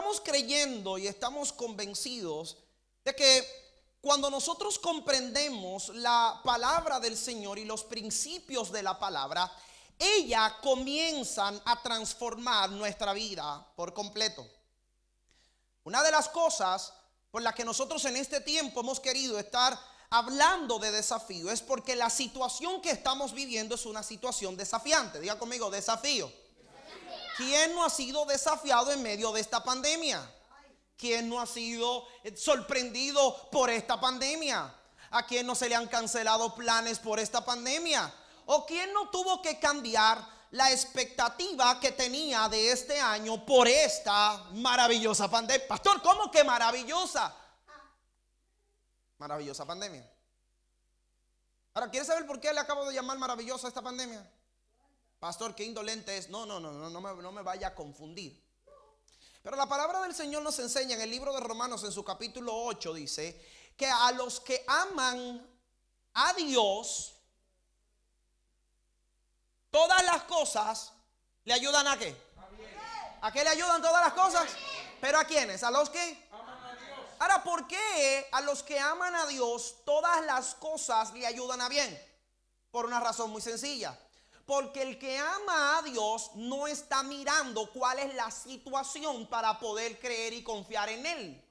estamos creyendo y estamos convencidos de que cuando nosotros comprendemos la palabra del Señor y los principios de la palabra, ellas comienzan a transformar nuestra vida por completo. Una de las cosas por las que nosotros en este tiempo hemos querido estar hablando de desafío es porque la situación que estamos viviendo es una situación desafiante. Diga conmigo, desafío. ¿Quién no ha sido desafiado en medio de esta pandemia? ¿Quién no ha sido sorprendido por esta pandemia? ¿A quién no se le han cancelado planes por esta pandemia? ¿O quién no tuvo que cambiar la expectativa que tenía de este año por esta maravillosa pandemia? Pastor, ¿cómo que maravillosa? Maravillosa pandemia. Ahora, ¿quieres saber por qué le acabo de llamar maravillosa esta pandemia? Pastor, qué indolente es. No me vaya a confundir. Pero la palabra del Señor nos enseña en el libro de Romanos, en su capítulo 8, dice que a los que aman a Dios, todas las cosas le ayudan ¿a qué? ¿A qué le ayudan todas las cosas? ¿Pero a quiénes? ¿A los que aman a Dios? Ahora, ¿por qué a los que aman a Dios todas las cosas le ayudan a bien? Por una razón muy sencilla. Porque el que ama a Dios no está mirando cuál es la situación para poder creer y confiar en Él.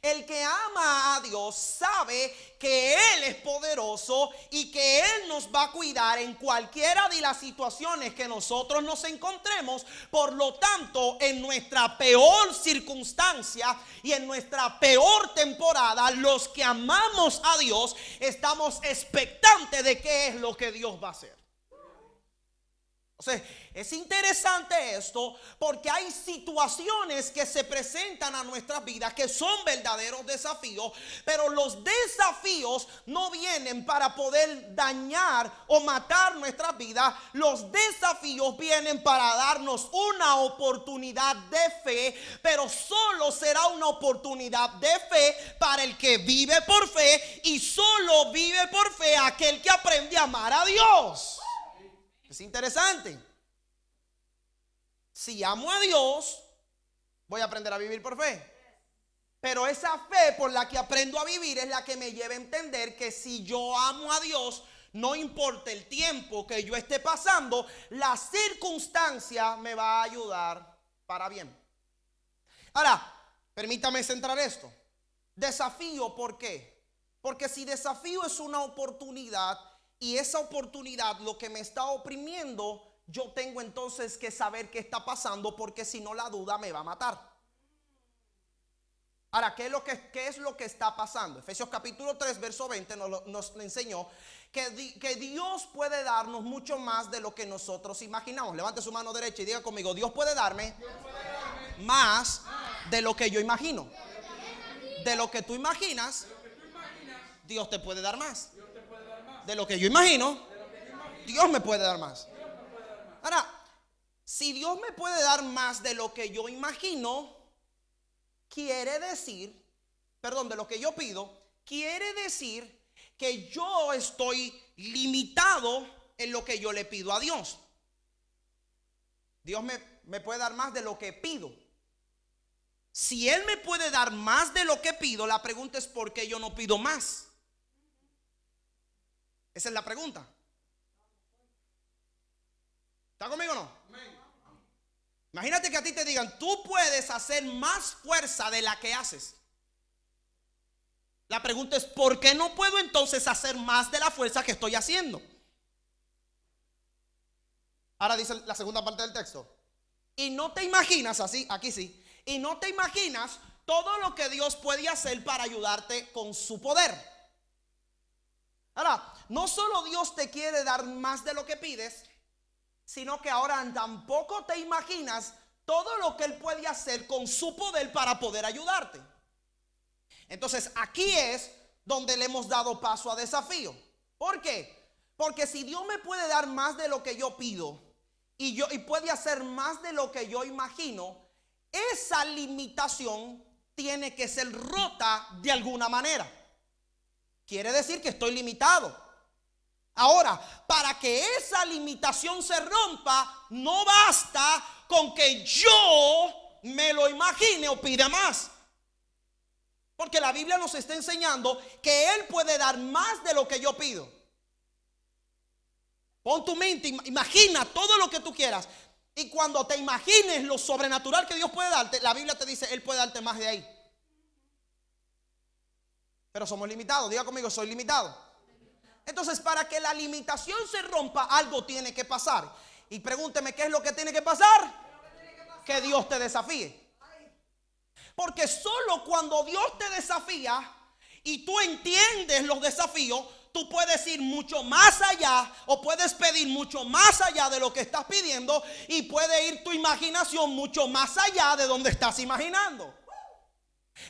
El que ama a Dios sabe que Él es poderoso y que Él nos va a cuidar en cualquiera de las situaciones que nosotros nos encontremos. Por lo tanto, en nuestra peor circunstancia y en nuestra peor temporada, los que amamos a Dios estamos expectantes de qué es lo que Dios va a hacer. O sea, es interesante esto porque hay situaciones que se presentan a nuestras vidas que son verdaderos desafíos, pero los desafíos no vienen para poder dañar o matar nuestras vidas. Los desafíos vienen para darnos una oportunidad de fe, pero solo será una oportunidad de fe para el que vive por fe, y solo vive por fe aquel que aprende a amar a Dios. Es interesante. Si amo a Dios, voy a aprender a vivir por fe. Pero esa fe por la que aprendo a vivir es la que me lleva a entender que si yo amo a Dios, no importa el tiempo que yo esté pasando, la circunstancia me va a ayudar para bien. Ahora, permítame centrar esto. Desafío, ¿por qué? Porque si desafío es una oportunidad, y esa oportunidad lo que me está oprimiendo, yo tengo entonces que saber qué está pasando, porque si no, la duda me va a matar. Ahora, ¿qué es lo que está pasando? Efesios capítulo 3, verso 20 nos enseñó que Dios puede darnos mucho más de lo que nosotros imaginamos. Levante su mano derecha y diga conmigo: Dios puede darme más de lo que yo imagino. De lo que tú imaginas, Dios te puede dar más. De lo que yo imagino, Dios me puede dar más. Ahora, si Dios me puede dar más de lo que yo imagino, quiere decir, de lo que yo pido, quiere decir que yo estoy limitado en lo que yo le pido a Dios. Dios me puede dar más de lo que pido. Si Él me puede dar más de lo que pido, la pregunta es: ¿por qué yo no pido más? Esa es la pregunta. ¿Está conmigo o no? Imagínate que a ti te digan: tú puedes hacer más fuerza de la que haces. La pregunta es: ¿por qué no puedo entonces hacer más de la fuerza que estoy haciendo? Ahora dice la segunda parte del texto: y no te imaginas, así, aquí sí, y no te imaginas todo lo que Dios puede hacer para ayudarte con su poder. Ahora, no solo Dios te quiere dar más de lo que pides, sino que ahora tampoco te imaginas todo lo que Él puede hacer con su poder para poder ayudarte. Entonces, aquí es donde le hemos dado paso a desafío. ¿Por qué? Porque si Dios me puede dar más de lo que yo pido y puede hacer más de lo que yo imagino, esa limitación tiene que ser rota de alguna manera. Quiere decir que estoy limitado. Ahora, para que esa limitación se rompa, no basta con que yo me lo imagine o pida más. Porque la Biblia nos está enseñando que Él puede dar más de lo que yo pido. Pon tu mente, imagina todo lo que tú quieras. Y cuando te imagines lo sobrenatural que Dios puede darte, la Biblia te dice, Él puede darte más de ahí. Pero somos limitados. Diga conmigo, soy limitado. Entonces, para que la limitación se rompa, algo tiene que pasar. Y pregúnteme, ¿qué es lo que tiene que pasar? Que Dios te desafíe. Porque solo cuando Dios te desafía y tú entiendes los desafíos, tú puedes ir mucho más allá, o puedes pedir mucho más allá de lo que estás pidiendo, y puede ir tu imaginación mucho más allá de donde estás imaginando.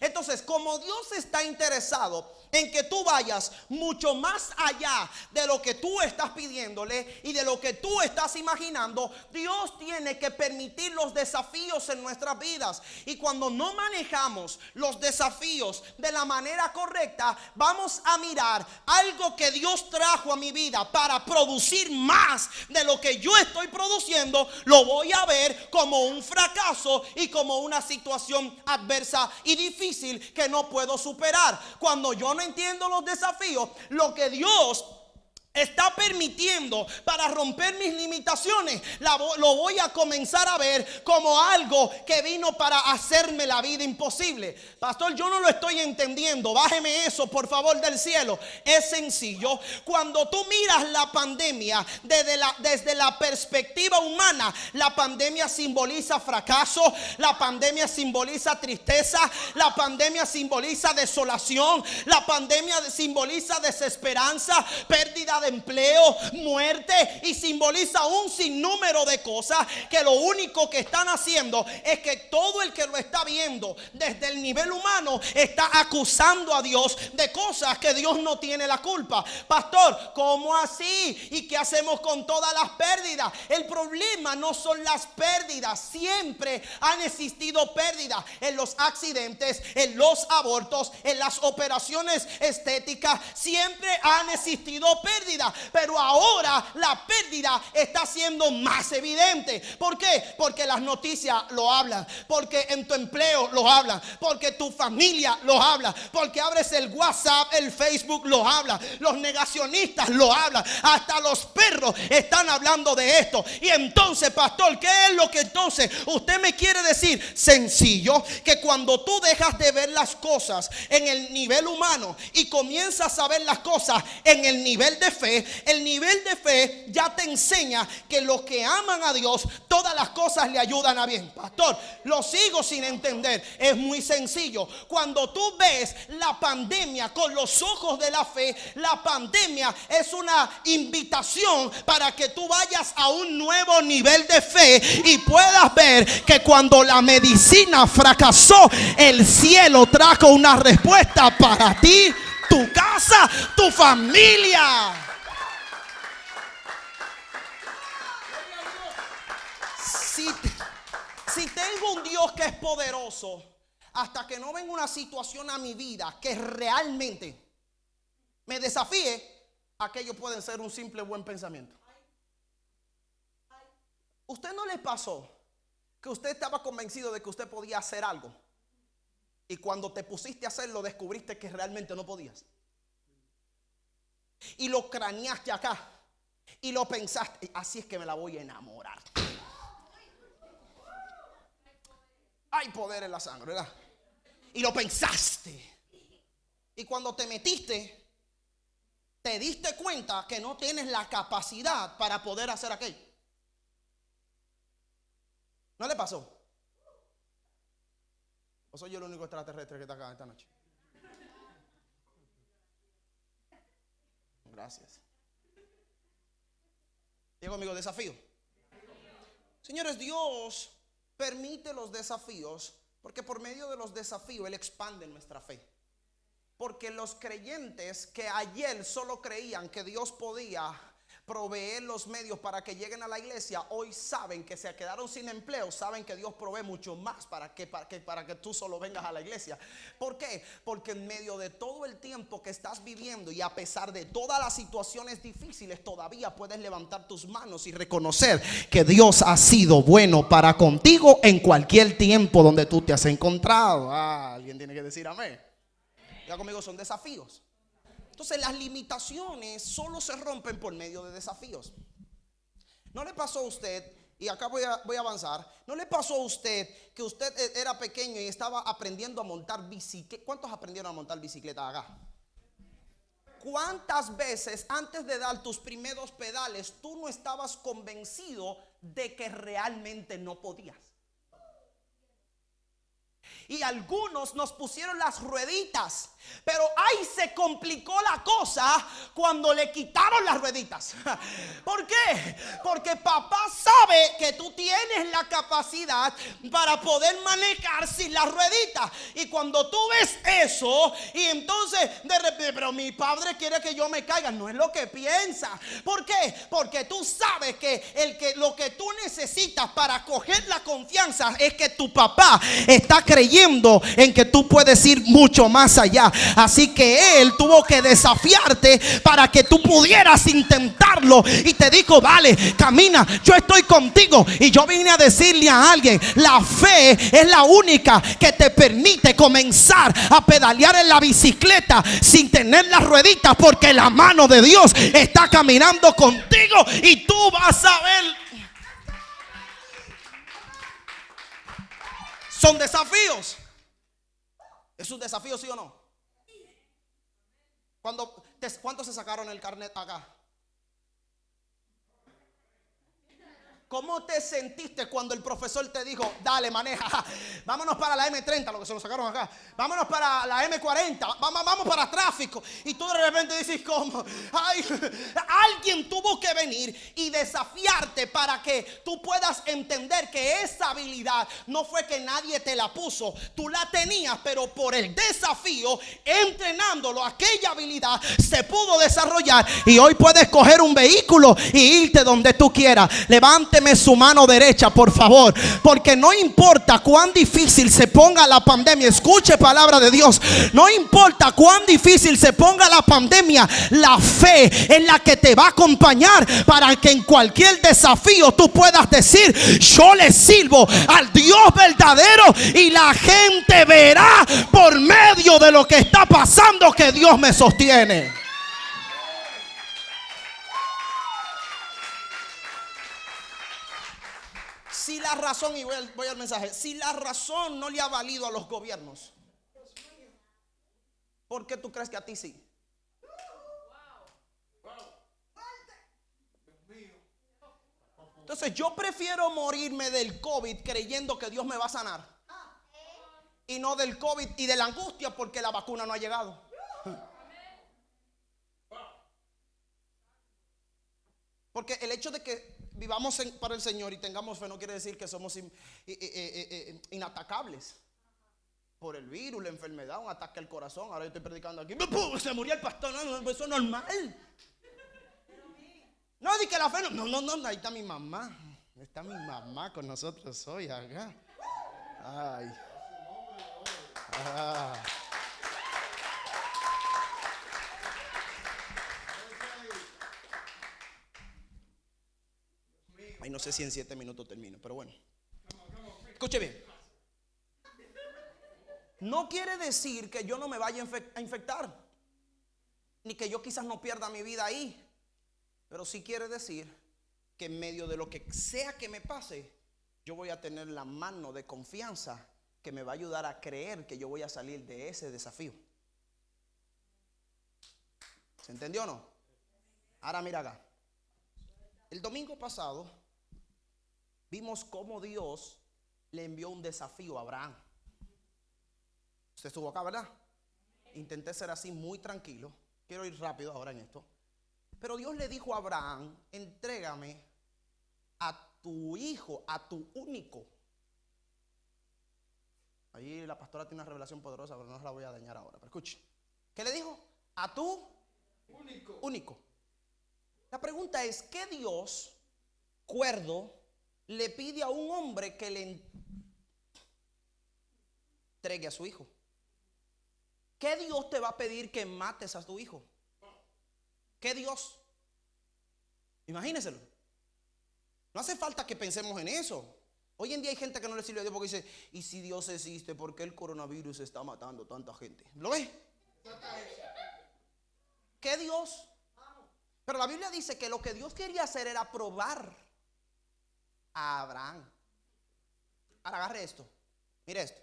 Entonces, como Dios está interesado en que tú vayas mucho más allá de lo que tú estás pidiéndole y de lo que tú estás imaginando, Dios tiene que permitir los desafíos en nuestras vidas. Y cuando no manejamos los desafíos de la manera correcta, vamos a mirar algo que Dios trajo a mi vida para producir más de lo que yo estoy produciendo. Lo voy a ver como un fracaso y como una situación adversa y difícil que no puedo superar. Cuando yo no entiendo los desafíos, lo que Dios está permitiendo para romper mis limitaciones, lo voy a comenzar a ver como algo que vino para hacerme la vida imposible. Pastor, yo no lo estoy entendiendo. Bájeme eso, por favor, del cielo. Es sencillo. Cuando tú miras la pandemia desde la perspectiva humana, la pandemia simboliza fracaso, la pandemia simboliza tristeza, la pandemia simboliza desolación, la pandemia simboliza desesperanza, pérdida de empleo, muerte, y simboliza un sinnúmero de cosas que lo único que están haciendo es que todo el que lo está viendo desde el nivel humano está acusando a Dios de cosas que Dios no tiene la culpa. Pastor, ¿cómo así? ¿Y qué hacemos con todas las pérdidas? El problema no son las pérdidas. Siempre han existido pérdidas en los accidentes, en los abortos, en las operaciones estéticas. Siempre han existido pérdidas. Pero ahora la pérdida está siendo más evidente. ¿Por qué? Porque las noticias lo hablan, porque en tu empleo lo hablan, porque tu familia lo habla, porque abres el WhatsApp, el Facebook lo habla, los negacionistas lo hablan, hasta los perros están hablando de esto. Y entonces, pastor, ¿qué es lo que entonces usted me quiere decir? Sencillo, que cuando tú dejas de ver las cosas en el nivel humano y comienzas a ver las cosas en el nivel de fe, el nivel de fe ya te enseña que los que aman a Dios, todas las cosas le ayudan a bien. Pastor, lo sigo sin entender. Es muy sencillo. Cuando tú ves la pandemia con los ojos de la fe, la pandemia es una invitación para que tú vayas a un nuevo nivel de fe y puedas ver que cuando la medicina fracasó, el cielo trajo una respuesta para ti, tu casa, tu familia. Si tengo un Dios que es poderoso, hasta que no venga una situación a mi vida que realmente me desafíe, aquello puede ser un simple buen pensamiento. ¿Usted no le pasó que usted estaba convencido de que usted podía hacer algo y cuando te pusiste a hacerlo descubriste que realmente no podías? Y lo craneaste acá y lo pensaste, así es que me la voy a enamorar. Hay poder en la sangre, ¿verdad? Y lo pensaste. Y cuando te metiste, te diste cuenta que no tienes la capacidad para poder hacer aquello. ¿No le pasó? ¿O soy yo el único extraterrestre que está acá esta noche? Gracias. Digo, amigo, desafío. Señores, Dios permite los desafíos porque por medio de los desafíos Él expande nuestra fe. Porque los creyentes que ayer solo creían que Dios podía proveer los medios para que lleguen a la iglesia, hoy saben que se quedaron sin empleo, saben que Dios provee mucho más para que tú solo vengas a la iglesia. ¿Por qué? Porque en medio de todo el tiempo que estás viviendo y a pesar de todas las situaciones difíciles, todavía puedes levantar tus manos y reconocer que Dios ha sido bueno para contigo en cualquier tiempo donde tú te has encontrado. Alguien tiene que decir amén. Ya conmigo, son desafíos. Entonces las limitaciones solo se rompen por medio de desafíos. ¿No le pasó a usted, y acá voy a avanzar, no le pasó a usted que usted era pequeño y estaba aprendiendo a montar bicicleta? ¿Cuántos aprendieron a montar bicicleta acá? ¿Cuántas veces antes de dar tus primeros pedales tú no estabas convencido de que realmente no podías? Y algunos nos pusieron las rueditas, pero ahí se complicó la cosa cuando le quitaron las rueditas. ¿Por qué? Porque papá sabe que tú tienes la capacidad para poder manejar sin las rueditas. Y cuando tú ves eso, y entonces de repente, pero mi padre quiere que yo me caiga. No es lo que piensa. ¿Por qué? Porque tú sabes que lo que tú necesitas para coger la confianza es que tu papá está creyendo en que tú puedes ir mucho más allá. Así que él tuvo que desafiarte para que tú pudieras intentarlo. Y te dijo, vale, camina, yo estoy contigo. Y yo vine a decirle a alguien, la fe es la única que te permite comenzar a pedalear en la bicicleta sin tener las rueditas, porque la mano de Dios está caminando contigo y tú vas a ver. Son desafíos. ¿Es un desafío, sí o no? ¿Cuántos se sacaron el carnet acá? ¿Cómo te sentiste cuando el profesor te dijo, dale, maneja, vámonos para la M30, lo que se lo sacaron acá, vámonos para la M40, vamos para tráfico? Y tú de repente dices, ¿cómo? Ay, alguien tuvo que venir y desafiarte para que tú puedas entender que esa habilidad no fue que nadie te la puso, tú la tenías, pero por el desafío, entrenándolo, aquella habilidad se pudo desarrollar. Y hoy puedes coger un vehículo y irte donde tú quieras. Levante su mano derecha, por favor, porque no importa cuán difícil se ponga la pandemia, escuche palabra de Dios, no importa cuán difícil se ponga la pandemia, la fe es la que te va a acompañar para que en cualquier desafío tú puedas decir, yo le sirvo al Dios verdadero, y la gente verá por medio de lo que está pasando que Dios me sostiene. Si la razón, y voy al mensaje, si la razón no le ha valido a los gobiernos, ¿por qué tú crees que a ti sí? Entonces yo prefiero morirme del COVID creyendo que Dios me va a sanar, y no del COVID y de la angustia porque la vacuna no ha llegado. Porque el hecho de que vivamos para el Señor y tengamos fe no quiere decir que somos inatacables por el virus, la enfermedad, un ataque al corazón. Ahora yo estoy predicando aquí, se murió el pastor. No, eso es normal. No, di que la fe no, ahí está mi mamá. Está mi mamá con nosotros hoy acá. Ay. Ay, no sé si en 7 minutos termino, pero bueno. Escuche bien. No quiere decir que yo no me vaya a infectar, ni que yo quizás no pierda mi vida ahí. Pero sí quiere decir que en medio de lo que sea que me pase, yo voy a tener la mano de confianza que me va a ayudar a creer que yo voy a salir de ese desafío. ¿Se entendió o no? Ahora mira acá. El domingo pasado vimos cómo Dios le envió un desafío a Abraham. Usted estuvo acá, ¿verdad? Intenté ser así muy tranquilo. Quiero ir rápido ahora en esto. Pero Dios le dijo a Abraham, entrégame a tu hijo, a tu único. Ahí la pastora tiene una revelación poderosa, pero no la voy a dañar ahora. Pero escuche, ¿qué le dijo? A tu único. La pregunta es, ¿qué Dios cuerdo le pide a un hombre que le entregue a su hijo? ¿Qué Dios te va a pedir que mates a tu hijo? ¿Qué Dios? Imagínenselo. No hace falta que pensemos en eso. Hoy en día hay gente que no le sirve a Dios porque dice, ¿y si Dios existe, por qué el coronavirus está matando tanta gente? ¿Lo ves? ¿Qué Dios? Pero la Biblia dice que lo que Dios quería hacer era probar a Abraham. Ahora agarre esto. Mire esto.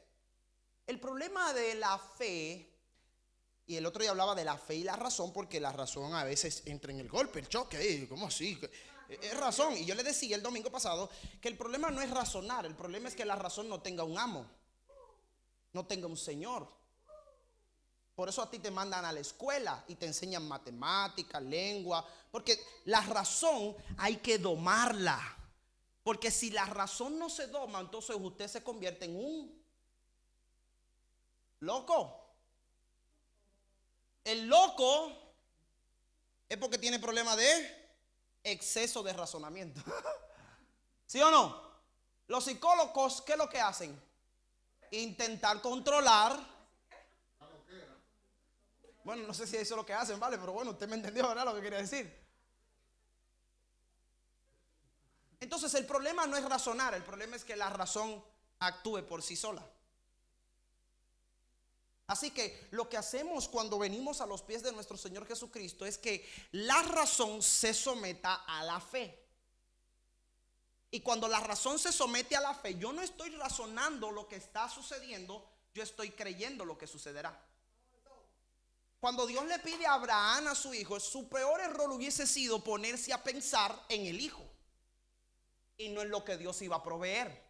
El problema de la fe, y el otro día hablaba de la fe y la razón, porque la razón a veces entra en el golpe, el choque. ¿Cómo así? Es razón. Y yo le decía el domingo pasado que el problema no es razonar. El problema es que la razón no tenga un amo, no tenga un señor. Por eso a ti te mandan a la escuela y te enseñan matemáticas, lengua, porque la razón hay que domarla. Porque si la razón no se doma, entonces usted se convierte en un loco. El loco es porque tiene problema de exceso de razonamiento. ¿Sí o no? Los psicólogos, ¿qué es lo que hacen? Intentar controlar. Bueno, no sé si eso es lo que hacen, ¿vale? Pero bueno, usted me entendió, ¿verdad? Lo que quería decir. Entonces el problema no es razonar, el problema es que la razón actúe por sí sola. Así que lo que hacemos cuando venimos a los pies de nuestro Señor Jesucristo es que la razón se someta a la fe. Y cuando la razón se somete a la fe, yo no estoy razonando lo que está sucediendo, yo estoy creyendo lo que sucederá. Cuando Dios le pide a Abraham a su hijo, su peor error hubiese sido ponerse a pensar en el hijo y no en lo que Dios iba a proveer.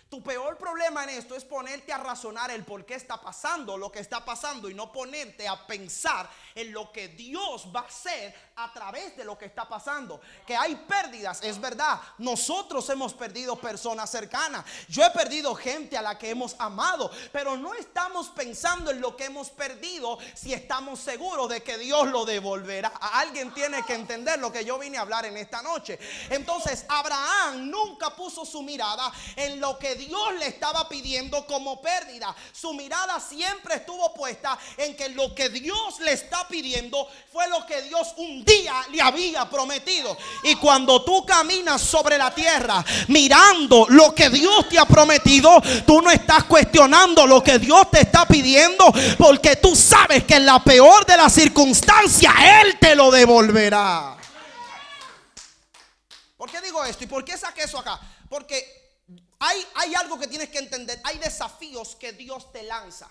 Tu peor problema en esto es ponerte a razonar el por qué está pasando lo que está pasando y no ponerte a pensar en lo que Dios va a hacer a través de lo que está pasando. Que hay pérdidas, es verdad. Nosotros hemos perdido personas cercanas. Yo he perdido gente a la que hemos amado, pero no estamos pensando en lo que hemos perdido si estamos seguros de que Dios lo devolverá. Alguien tiene que entender lo que yo vine a hablar en esta noche. Entonces Abraham nunca puso su mirada en lo que Dios le estaba pidiendo como pérdida. Su mirada siempre estuvo puesta en que lo que Dios le está pidiendo fue lo que Dios un día le había prometido. Y cuando tú caminas sobre la tierra mirando lo que Dios te ha prometido, tú no estás cuestionando lo que Dios te está pidiendo, porque tú sabes que en la peor de las circunstancias Él te lo devolverá. ¿Por qué digo esto? ¿Y por qué saqué eso acá? Porque hay algo que tienes que entender. Hay desafíos que Dios te lanza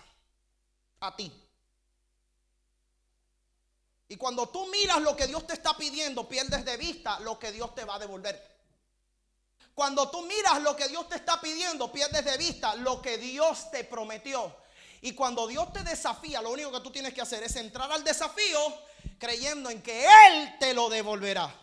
a ti. Y cuando tú miras lo que Dios te está pidiendo, pierdes de vista lo que Dios te va a devolver. Cuando tú miras lo que Dios te está pidiendo, pierdes de vista lo que Dios te prometió. Y cuando Dios te desafía, lo único que tú tienes que hacer es entrar al desafío creyendo en que Él te lo devolverá.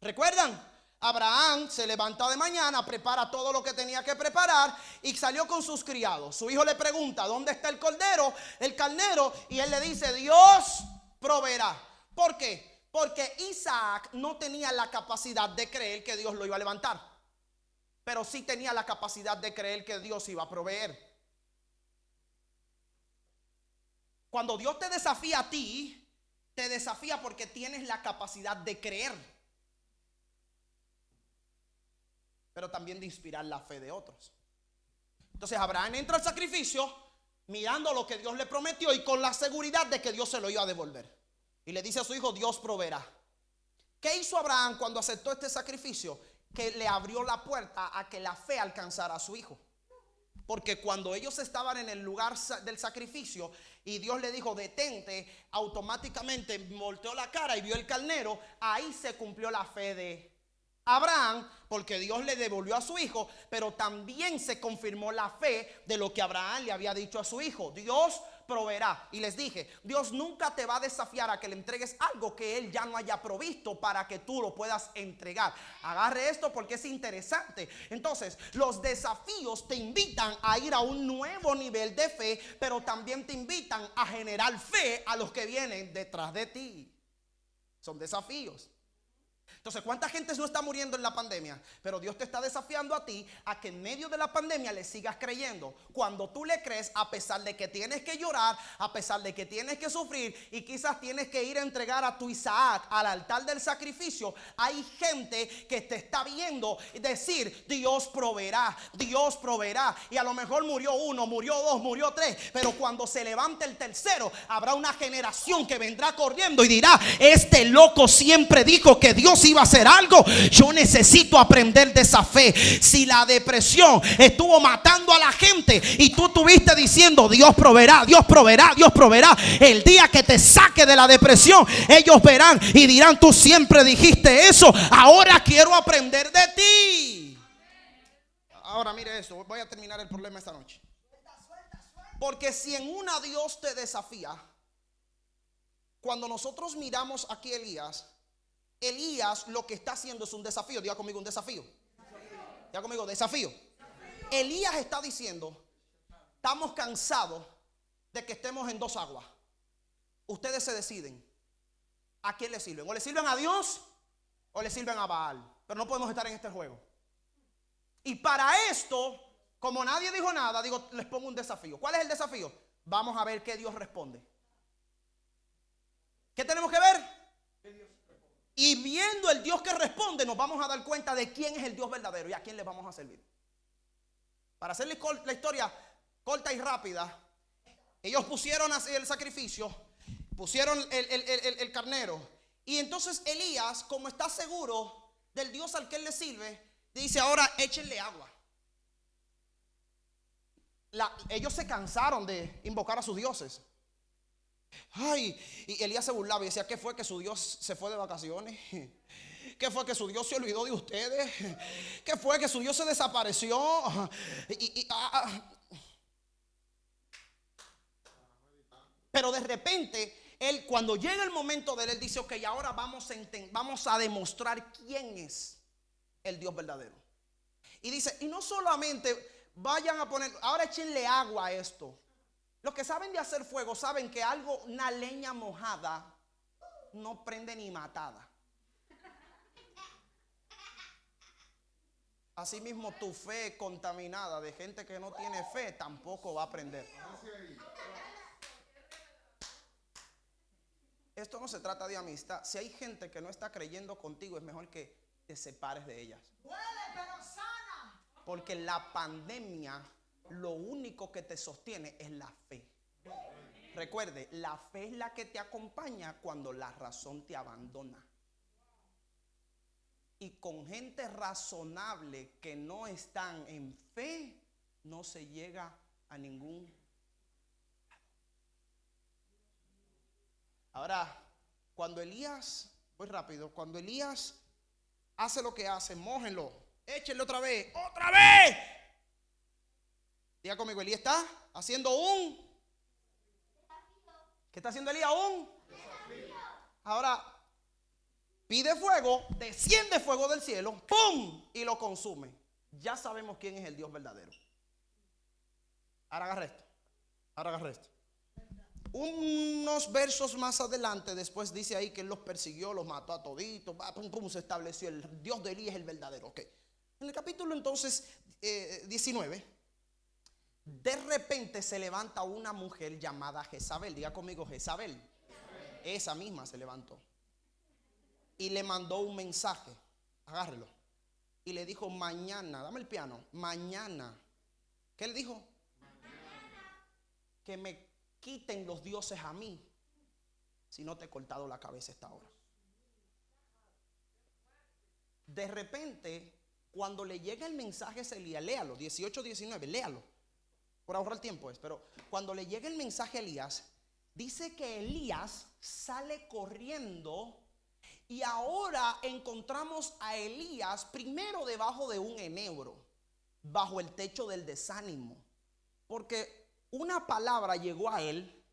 ¿Recuerdan? Abraham se levanta de mañana, prepara todo lo que tenía que preparar y salió con sus criados. Su hijo le pregunta, ¿dónde está el cordero, el carnero? Y él le dice, Dios proveerá. ¿Por qué? Porque Isaac no tenía la capacidad de creer que Dios lo iba a levantar, pero sí tenía la capacidad de creer que Dios iba a proveer. Cuando Dios te desafía a ti, te desafía porque tienes la capacidad de creer, pero también de inspirar la fe de otros. Entonces Abraham entra al sacrificio mirando lo que Dios le prometió y con la seguridad de que Dios se lo iba a devolver. Y le dice a su hijo, Dios proveerá. ¿Qué hizo Abraham cuando aceptó este sacrificio? Que le abrió la puerta a que la fe alcanzara a su hijo. Porque cuando ellos estaban en el lugar del sacrificio y Dios le dijo, detente, automáticamente volteó la cara y vio el carnero. Ahí se cumplió la fe de Abraham, porque Dios le devolvió a su hijo, pero también se confirmó la fe de lo que Abraham le había dicho a su hijo. Dios proveerá. Y les dije, Dios nunca te va a desafiar a que le entregues algo que Él ya no haya provisto para que tú lo puedas entregar. Agarre esto porque es interesante. Entonces, los desafíos te invitan a ir a un nuevo nivel de fe, pero también te invitan a generar fe a los que vienen detrás de ti. Son desafíos. Entonces, ¿cuánta gente no está muriendo en la pandemia? Pero Dios te está desafiando a ti a que en medio de la pandemia le sigas creyendo. Cuando tú le crees, a pesar de que tienes que llorar, a pesar de que tienes que sufrir y quizás tienes que ir a entregar a tu Isaac al altar del sacrificio, hay gente que te está viendo y decir: Dios proveerá, Dios proveerá. Y a lo mejor murió uno, murió dos, murió tres, pero cuando se levante el tercero, habrá una generación que vendrá corriendo y dirá: este loco siempre dijo que Dios iba a hacer algo. Yo necesito aprender de esa fe. Si la depresión estuvo matando a la gente y tú estuviste diciendo: Dios proveerá, Dios proveerá, Dios proveerá, el día que te saque de la depresión, ellos verán y dirán: tú siempre dijiste eso, ahora quiero aprender de ti. Ahora mire esto, voy a terminar el problema esta noche. Porque si en una Dios te desafía, cuando nosotros miramos aquí a Elías lo que está haciendo es un desafío. Diga conmigo: un desafío. Diga conmigo: desafío. Elías está diciendo: estamos cansados de que estemos en dos aguas. Ustedes se deciden a quién le sirven. O le sirven a Dios o le sirven a Baal. Pero no podemos estar en este juego. Y para esto, como nadie dijo nada, digo, les pongo un desafío. ¿Cuál es el desafío? Vamos a ver qué Dios responde. ¿Qué tenemos que ver? Y viendo el Dios que responde, nos vamos a dar cuenta de quién es el Dios verdadero y a quién le vamos a servir. Para hacerles la historia corta y rápida, ellos pusieron así el sacrificio, pusieron el carnero. Y entonces Elías, como está seguro del Dios al que él le sirve, dice: ahora échenle agua. Ellos se cansaron de invocar a sus dioses. Ay, y Elías se burlaba y decía: ¿qué fue que su Dios se fue de vacaciones? ¿Qué fue que su Dios se olvidó de ustedes? ¿Qué fue que su Dios se desapareció? Pero de repente, él, cuando llega el momento de él dice: ok, ahora vamos a demostrar quién es el Dios verdadero. Y dice: y no solamente vayan a poner, ahora échenle agua a esto. Los que saben de hacer fuego saben que una leña mojada no prende ni matada. Asimismo, tu fe contaminada de gente que no tiene fe tampoco va a prender. Esto no se trata de amistad. Si hay gente que no está creyendo contigo, es mejor que te separes de ellas. Porque la pandemia, lo único que te sostiene es la fe. Recuerde, la fe es la que te acompaña cuando la razón te abandona. Y con gente razonable que no están en fe, no se llega a ningún lado. Ahora, cuando Elías, voy rápido, cuando Elías hace lo que hace, mójenlo, échenlo otra vez, ¡otra vez! Diga conmigo: Elías está haciendo ¿qué está haciendo Elías? Ahora pide fuego, desciende fuego del cielo, ¡pum! Y lo consume. Ya sabemos quién es el Dios verdadero. Ahora agarra esto. Unos versos más adelante, después dice ahí que él los persiguió, los mató a toditos, pum, se estableció el Dios de Elías es el verdadero. Okay. En el capítulo entonces 19, de repente se levanta una mujer llamada Jezabel. Diga conmigo: Jezabel. Esa misma se levantó y le mandó un mensaje. Agárrelo. Y le dijo: mañana, dame el piano, mañana. ¿Qué le dijo? Mañana. Que me quiten los dioses a mí, si no te he cortado la cabeza esta hora. De repente, cuando le llega el mensaje a Elías, léalo, 18-19, léalo. Por ahorrar tiempo pero cuando le llega el mensaje a Elías, dice que Elías sale corriendo. Y ahora encontramos a Elías primero debajo de un enebro, bajo el techo del desánimo, porque una palabra llegó a él,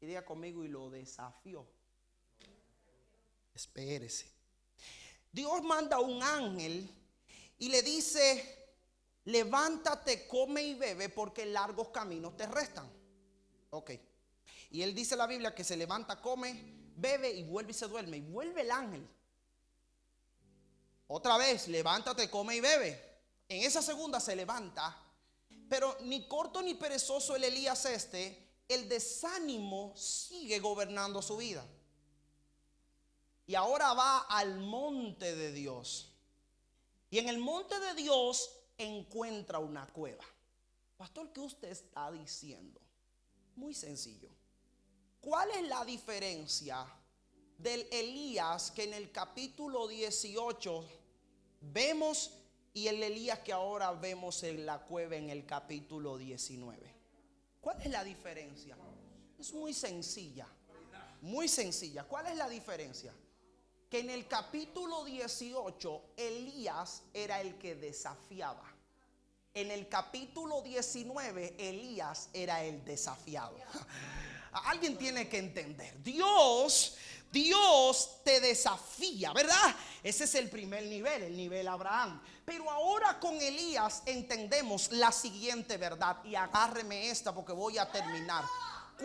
y diga conmigo: y lo desafió. Espérese. Dios manda un ángel y le dice: levántate, come y bebe, porque largos caminos te restan. Ok. Y él dice la Biblia que se levanta, come, bebe y vuelve y se duerme. Y vuelve el ángel. Otra vez, levántate, come y bebe. En esa segunda se levanta. Pero ni corto ni perezoso el Elías el desánimo sigue gobernando su vida. Y ahora va al monte de Dios. Y en el monte de Dios encuentra una cueva. Pastor, ¿qué usted está diciendo? Muy sencillo. ¿Cuál es la diferencia del Elías que en el capítulo 18 vemos y el Elías que ahora vemos en la cueva en el capítulo 19? ¿Cuál es la diferencia? Es muy sencilla. Muy sencilla. ¿Cuál es la diferencia? Que en el capítulo 18 Elías era el que desafiaba. En el capítulo 19 Elías era el desafiado. Alguien tiene que entender. Dios te desafía, ¿verdad? Ese es el primer nivel, el nivel Abraham. Pero ahora con Elías entendemos la siguiente verdad. Y agárreme esta porque voy a terminar.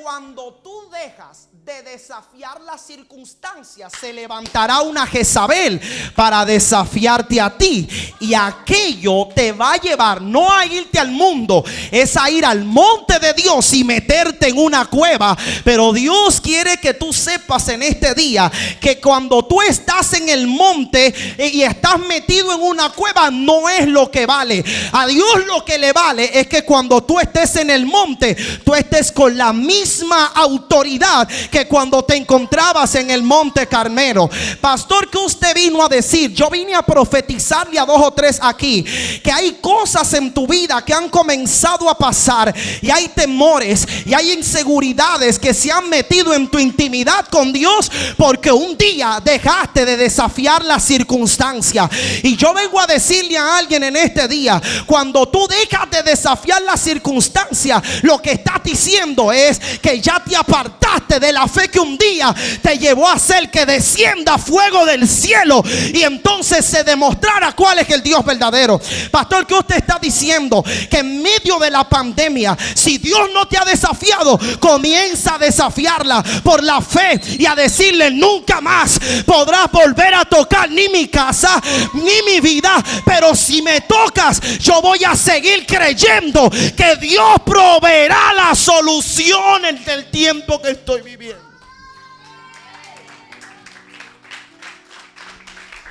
Cuando tú dejas de desafiar las circunstancias, se levantará una Jezabel para desafiarte a ti. Y aquello te va a llevar no a irte al mundo, es a ir al monte de Dios y meterte en una cueva. Pero Dios quiere que tú sepas en este día que cuando tú estás en el monte y estás metido en una cueva, no es lo que vale. A Dios lo que le vale es que cuando tú estés en el monte, tú estés con la misma autoridad que cuando te encontrabas en el monte Carmelo. Pastor, ¿qué usted vino a decir? Yo vine a profetizarle a 2 o 3 aquí que hay cosas en tu vida que han comenzado a pasar, y hay temores y hay inseguridades que se han metido en tu intimidad con Dios porque un día dejaste de desafiar la circunstancia. Y yo vengo a decirle a alguien en este día: cuando tú dejas de desafiar la circunstancia, lo que estás diciendo es que ya te apartaste de la fe que un día te llevó a hacer que descienda fuego del cielo y entonces se demostrara cuál es el Dios verdadero. Pastor, ¿qué usted está diciendo? Que en medio de la pandemia, si Dios no te ha desafiado, comienza a desafiarla por la fe y a decirle: nunca más podrás volver a tocar ni mi casa ni mi vida, pero si me tocas, yo voy a seguir creyendo que Dios proveerá la solución en el tiempo que estoy viviendo.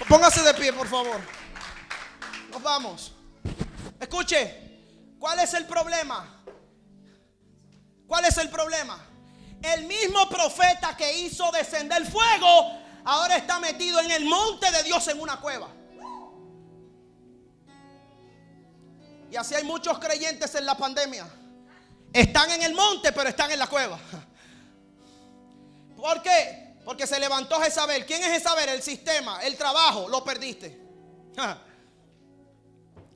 Póngase de pie, por favor. Nos vamos. Escuche, ¿cuál es el problema? ¿Cuál es el problema? El mismo profeta que hizo descender fuego ahora está metido en el monte de Dios en una cueva. Y así hay muchos creyentes en la pandemia. Están en el monte, pero están en la cueva. ¿Por qué? Porque se levantó Jezabel. ¿Quién es Jezabel? El sistema, el trabajo, lo perdiste.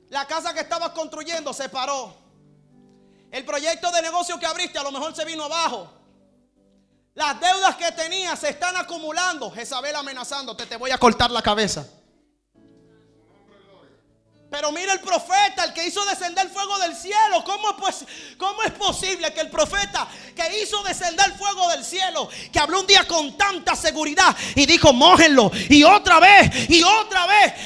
La casa que estabas construyendo se paró. El proyecto de negocio que abriste a lo mejor se vino abajo. Las deudas que tenías se están acumulando. Jezabel amenazándote: te voy a cortar la cabeza. Pero mira el profeta, el que hizo descender fuego del cielo. ¿Cómo es posible que el profeta que hizo descender fuego del cielo, que habló un día con tanta seguridad y dijo: mójenlo, y otra vez,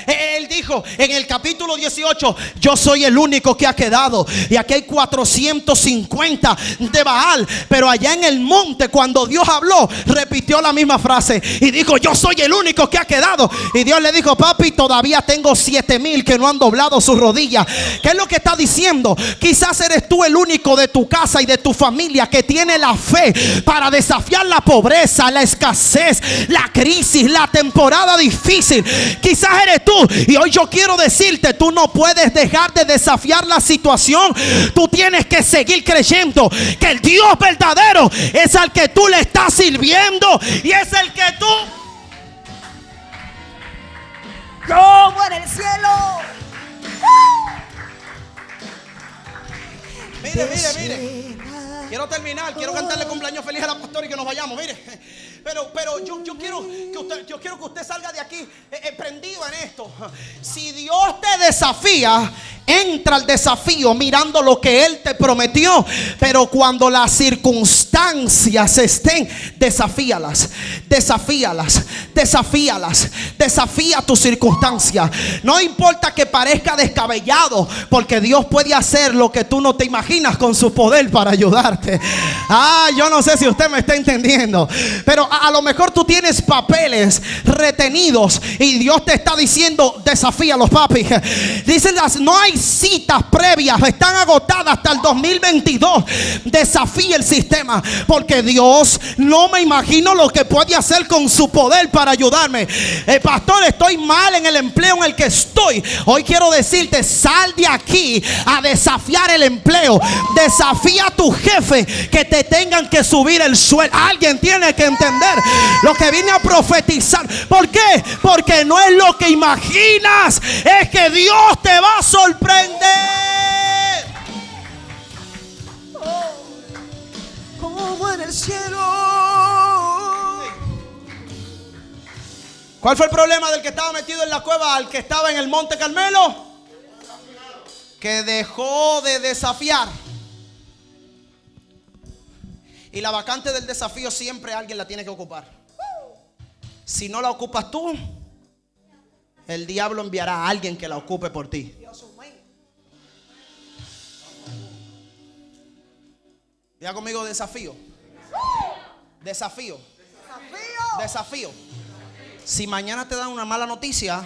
él dijo en el capítulo 18: yo soy el único que ha quedado, y aquí hay 450 de Baal. Pero allá en el monte, cuando Dios habló, repitió la misma frase y dijo: yo soy el único que ha quedado. Y Dios le dijo: papi, todavía tengo 7,000 que no han doblado sus rodillas. ¿Qué es lo que está diciendo? Quizás eres tú el único de tu casa y de tu familia que tiene la fe para desafiar la pobreza, la escasez, la crisis, la temporada difícil. Quizás eres tú, y hoy yo quiero decirte: tú no puedes dejar de desafiar la situación. Tú tienes que seguir creyendo que el Dios verdadero es al que tú le estás sirviendo y es el que tú, como en el cielo. Mire. Quiero terminar, quiero cantarle cumpleaños feliz a la pastora y que nos vayamos. Mire, pero yo quiero que usted salga de aquí prendido en esto. Si Dios te desafía, entra al desafío mirando lo que Él te prometió, pero cuando las circunstancias estén, desafíalas, desafíalas, desafíalas, desafía tu circunstancia. No importa que parezca descabellado, porque Dios puede hacer lo que tú no te imaginas con su poder para ayudarte. Yo no sé si usted me está entendiendo, pero a lo mejor tú tienes papeles retenidos y Dios te está diciendo: desafíalos, papi. Dicen no hay citas previas, están agotadas hasta el 2022. Desafía el sistema, porque Dios, no me imagino lo que puede hacer con su poder para ayudarme. Pastor, estoy mal en el empleo en el que estoy. Hoy quiero decirte: sal de aquí a desafiar el empleo. Desafía a tu jefe que te tengan que subir el sueldo. Alguien tiene que entender lo que vine a profetizar. ¿Por qué? Porque no es lo que imaginas, es que Dios te va a sorprender. Como en el cielo. ¿Cuál fue el problema del que estaba metido en la cueva al que estaba en el Monte Carmelo? Que dejó de desafiar. Y la vacante del desafío siempre alguien la tiene que ocupar. Si no la ocupas tú, el diablo enviará a alguien que la ocupe por ti. Diga conmigo: desafío. Desafío. Desafío. Si mañana te dan una mala noticia,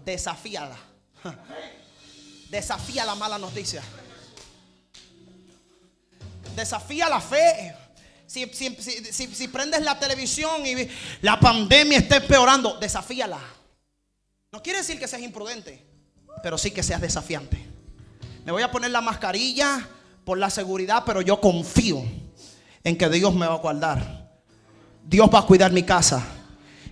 desafíala. Desafía la mala noticia. Desafía la fe. Si prendes la televisión y la pandemia está empeorando, desafíala. No quiere decir que seas imprudente, pero sí que seas desafiante. Me voy a poner la mascarilla por la seguridad, pero yo confío en que Dios me va a guardar. Dios va a cuidar mi casa.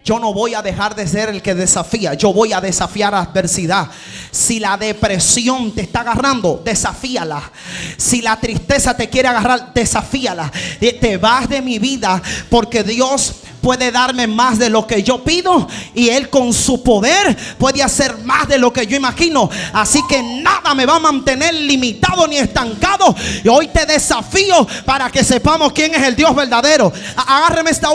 Yo no voy a dejar de ser el que desafía. Yo voy a desafiar la adversidad. Si la depresión te está agarrando, desafíala. Si la tristeza te quiere agarrar, desafíala. Te vas de mi vida, porque Dios puede darme más de lo que yo pido, y Él con su poder puede hacer más de lo que yo imagino. Así que nada me va a mantener limitado ni estancado. Y hoy te desafío para que sepamos quién es el Dios verdadero. Agárreme esta